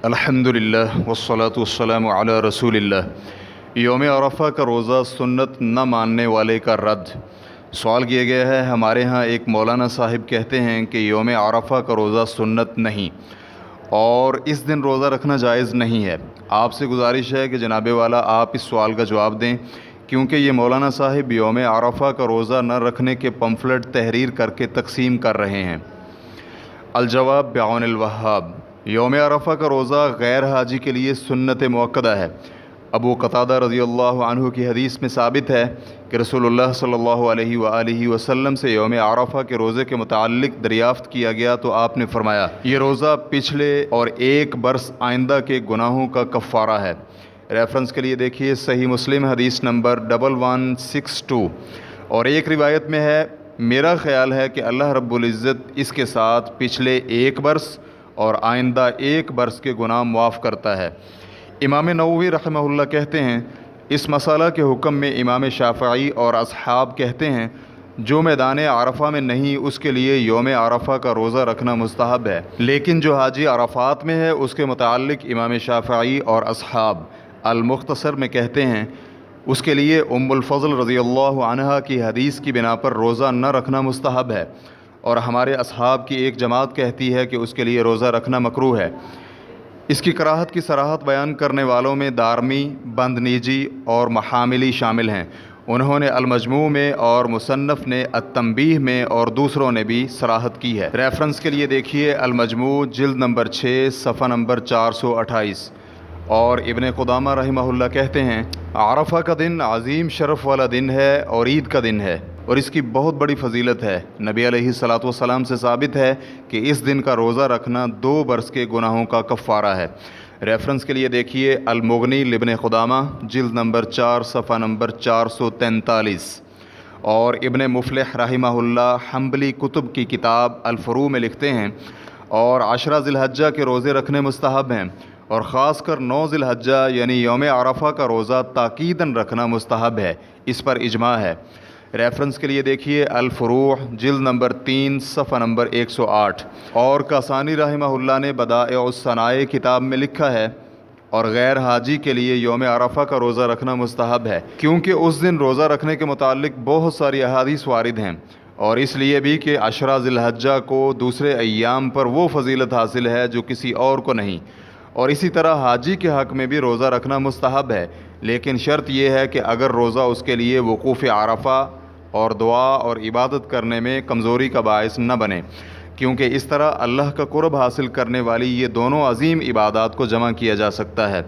الحمدللہ والصلاة والسلام علی رسول اللہ۔ یوم عرفہ کا روزہ سنت نہ ماننے والے کا رد۔ سوال کیا گیا ہے، ہمارے ہاں ایک مولانا صاحب کہتے ہیں کہ یوم عرفہ کا روزہ سنت نہیں اور اس دن روزہ رکھنا جائز نہیں ہے۔ آپ سے گزارش ہے کہ جناب والا آپ اس سوال کا جواب دیں، کیونکہ یہ مولانا صاحب یوم عرفہ کا روزہ نہ رکھنے کے پمفلٹ تحریر کر کے تقسیم کر رہے ہیں۔ الجواب بعون الوہاب۔ یوم عرفہ کا روزہ غیر حاجی کے لیے سنت مؤکدہ ہے۔ ابو قتادہ رضی اللہ عنہ کی حدیث میں ثابت ہے کہ رسول اللہ صلی اللہ علیہ وآلہ وسلم سے یوم عرفہ کے روزے کے متعلق دریافت کیا گیا تو آپ نے فرمایا، یہ روزہ پچھلے اور ایک برس آئندہ کے گناہوں کا کفارہ ہے۔ ریفرنس کے لیے دیکھیے صحیح مسلم حدیث نمبر 1162۔ اور ایک روایت میں ہے، میرا خیال ہے کہ اللہ رب العزت اس کے ساتھ پچھلے ایک برس اور آئندہ ایک برس کے گناہ معاف کرتا ہے۔ امام نووی رحمہ اللہ کہتے ہیں، اس مسئلہ کے حکم میں امام شافعی اور اصحاب کہتے ہیں جو میدان عرفہ میں نہیں اس کے لیے یوم عرفہ کا روزہ رکھنا مستحب ہے، لیکن جو حاجی عرفات میں ہے اس کے متعلق امام شافعی اور اصحاب المختصر میں کہتے ہیں اس کے لیے ام الفضل رضی اللہ عنہا کی حدیث کی بنا پر روزہ نہ رکھنا مستحب ہے، اور ہمارے اصحاب کی ایک جماعت کہتی ہے کہ اس کے لیے روزہ رکھنا مکروہ ہے۔ اس کی کراہت کی صراحت بیان کرنے والوں میں دارمی، بندنیجی اور محاملی شامل ہیں۔ انہوں نے المجموع میں اور مصنف نے التنبیہ میں اور دوسروں نے بھی صراحت کی ہے۔ ریفرنس کے لیے دیکھیے المجموع جلد نمبر 6 صفحہ نمبر 428۔ اور ابن قدامہ رحمہ اللہ کہتے ہیں، عرفہ کا دن عظیم شرف والا دن ہے اور عید کا دن ہے، اور اس کی بہت بڑی فضیلت ہے۔ نبی علیہ الصلاۃ والسلام سے ثابت ہے کہ اس دن کا روزہ رکھنا 2 برس کے گناہوں کا کفارہ ہے۔ ریفرنس کے لیے دیکھیے المغنی لابن قدامہ جلد نمبر 4 صفحہ نمبر 443۔ اور ابن مفلح رحمہ اللہ حنبلی کتب کی کتاب الفروع میں لکھتے ہیں، اور 10 ذی الحجہ کے روزے رکھنے مستحب ہیں، اور خاص کر 9 ذی الحجہ یعنی یوم عرفہ کا روزہ تاکیداً رکھنا مستحب ہے، اس پر اجماع ہے۔ ریفرنس کے لیے دیکھیے الفروع جلد نمبر 3 صفحہ نمبر 108۔ اور کاسانی رحمہ اللہ نے بدائع الصنائع کتاب میں لکھا ہے، اور غیر حاجی کے لیے یوم عرفہ کا روزہ رکھنا مستحب ہے، کیونکہ اس دن روزہ رکھنے کے متعلق بہت ساری احادیث وارد ہیں، اور اس لیے بھی کہ 10 ذی الحجہ کو دوسرے ایام پر وہ فضیلت حاصل ہے جو کسی اور کو نہیں۔ اور اسی طرح حاجی کے حق میں بھی روزہ رکھنا مستحب ہے، لیکن شرط یہ ہے کہ اگر روزہ اس کے لیے وقوف عرفہ اور دعا اور عبادت کرنے میں کمزوری کا باعث نہ بنے، کیونکہ اس طرح اللہ کا قرب حاصل کرنے والی یہ دونوں عظیم عبادات کو جمع کیا جا سکتا ہے،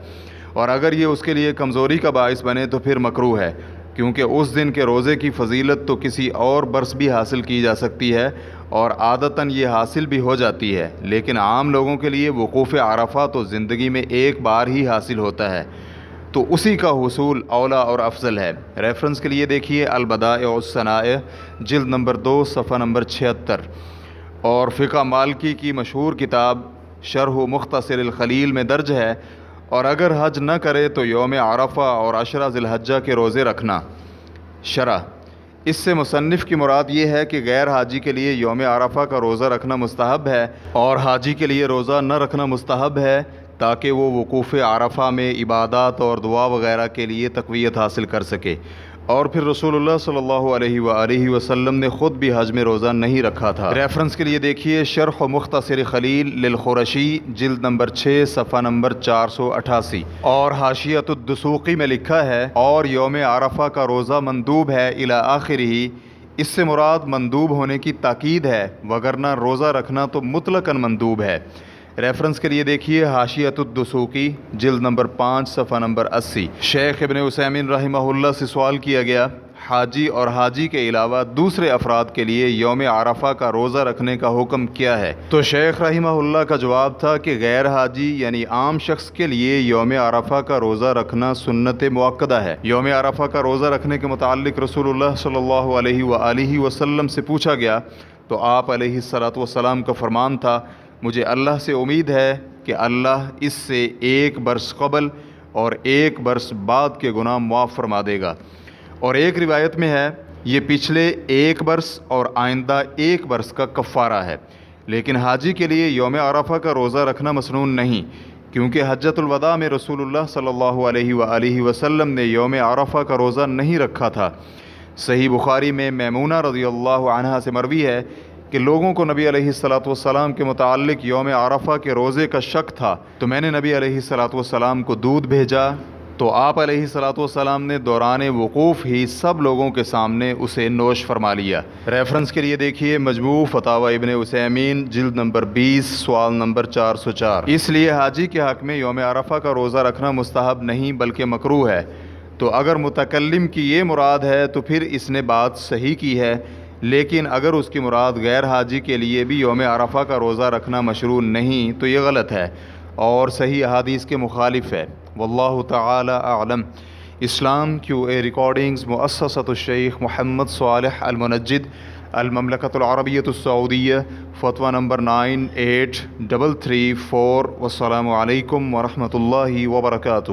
اور اگر یہ اس کے لیے کمزوری کا باعث بنے تو پھر مکروہ ہے، کیونکہ اس دن کے روزے کی فضیلت تو کسی اور برس بھی حاصل کی جا سکتی ہے اور عادتاً یہ حاصل بھی ہو جاتی ہے، لیکن عام لوگوں کے لیے وقوف عرفہ تو زندگی میں ایک بار ہی حاصل ہوتا ہے، تو اسی کا حصول اولا اور افضل ہے۔ ریفرنس کے لیے دیکھیے البدائع الصنائع جلد نمبر 2 صفحہ نمبر 76۔ اور فقہ مالکی کی مشہور کتاب شرح مختصر الخلیل میں درج ہے، اور اگر حج نہ کرے تو یوم عرفہ اور 10 ذی الحجہ کے روزے رکھنا۔ شرح اس سے مصنف کی مراد یہ ہے کہ غیر حاجی کے لیے یوم عرفہ کا روزہ رکھنا مستحب ہے، اور حاجی کے لیے روزہ نہ رکھنا مستحب ہے، تاکہ وہ وقوف عرفہ میں عبادات اور دعا وغیرہ کے لیے تقویت حاصل کر سکے۔ اور پھر رسول اللہ صلی اللہ علیہ وآلہ وسلم نے خود بھی حج میں روزہ نہیں رکھا تھا۔ ریفرنس کے لیے دیکھیے شرح مختصر خلیل للخرشی جلد نمبر 6 صفحہ نمبر 488۔ اور حاشیۃ الدسوقی میں لکھا ہے، اور یوم عرفہ کا روزہ مندوب ہے الی آخرہ، اس سے مراد مندوب ہونے کی تاکید ہے، وگرنہ روزہ رکھنا تو مطلقاً مندوب ہے۔ ریفرنس کے لیے دیکھیے حاشیۃ الدسوقی جلد نمبر 5 صفحہ نمبر 80۔ شیخ ابن عثیمین رحمہ اللہ سے سوال کیا گیا، حاجی اور حاجی کے علاوہ دوسرے افراد کے لیے یوم عرفہ کا روزہ رکھنے کا حکم کیا ہے؟ تو شیخ رحمہ اللہ کا جواب تھا کہ غیر حاجی یعنی عام شخص کے لیے یوم عرفہ کا روزہ رکھنا سنت مؤکدہ ہے۔ یوم عرفہ کا روزہ رکھنے کے متعلق رسول اللہ صلی اللہ علیہ وآلہ وسلم سے پوچھا گیا تو آپ علیہ الصلاۃ والسلام کا فرمان تھا، مجھے اللہ سے امید ہے کہ اللہ اس سے 1 برس قبل اور 1 برس بعد کے گناہ معاف فرما دے گا۔ اور ایک روایت میں ہے، یہ پچھلے 1 برس اور آئندہ 1 برس کا کفارہ ہے، لیکن حاجی کے لیے یوم عرفہ کا روزہ رکھنا مسنون نہیں، کیونکہ حجۃ الوداع میں رسول اللہ صلی اللہ علیہ وآلہ وسلم نے یوم عرفہ کا روزہ نہیں رکھا تھا۔ صحیح بخاری میں میمونہ رضی اللہ عنہا سے مروی ہے کہ لوگوں کو نبی علیہ الصلاۃ والسلام کے متعلق یوم عرفہ کے روزے کا شک تھا، تو میں نے نبی علیہ الصلاۃ والسلام کو دودھ بھیجا، تو آپ علیہ الصلاۃ والسلام نے دوران وقوف ہی سب لوگوں کے سامنے اسے نوش فرما لیا۔ ریفرنس کے لیے دیکھیے مجموع فتاوی ابن عثیمین جلد نمبر 20 سوال نمبر 404۔ اس لیے حاجی کے حق میں یوم عرفہ کا روزہ رکھنا مستحب نہیں بلکہ مکروہ ہے۔ تو اگر متکلم کی یہ مراد ہے تو پھر اس نے بات صحیح کی ہے، لیکن اگر اس کی مراد غیر حاجی کے لیے بھی یوم عرفہ کا روزہ رکھنا مشروع نہیں تو یہ غلط ہے اور صحیح احادیث کے مخالف ہے۔ واللہ تعالی اعلم۔ اسلام QA ریکارڈنگز مؤسسۃ الشیخ محمد صالح المنجد، المملکۃ العربیۃ السعودیہ، فتویٰ نمبر 98334۔ والسلام علیکم ورحمۃ اللہ وبرکاتہ۔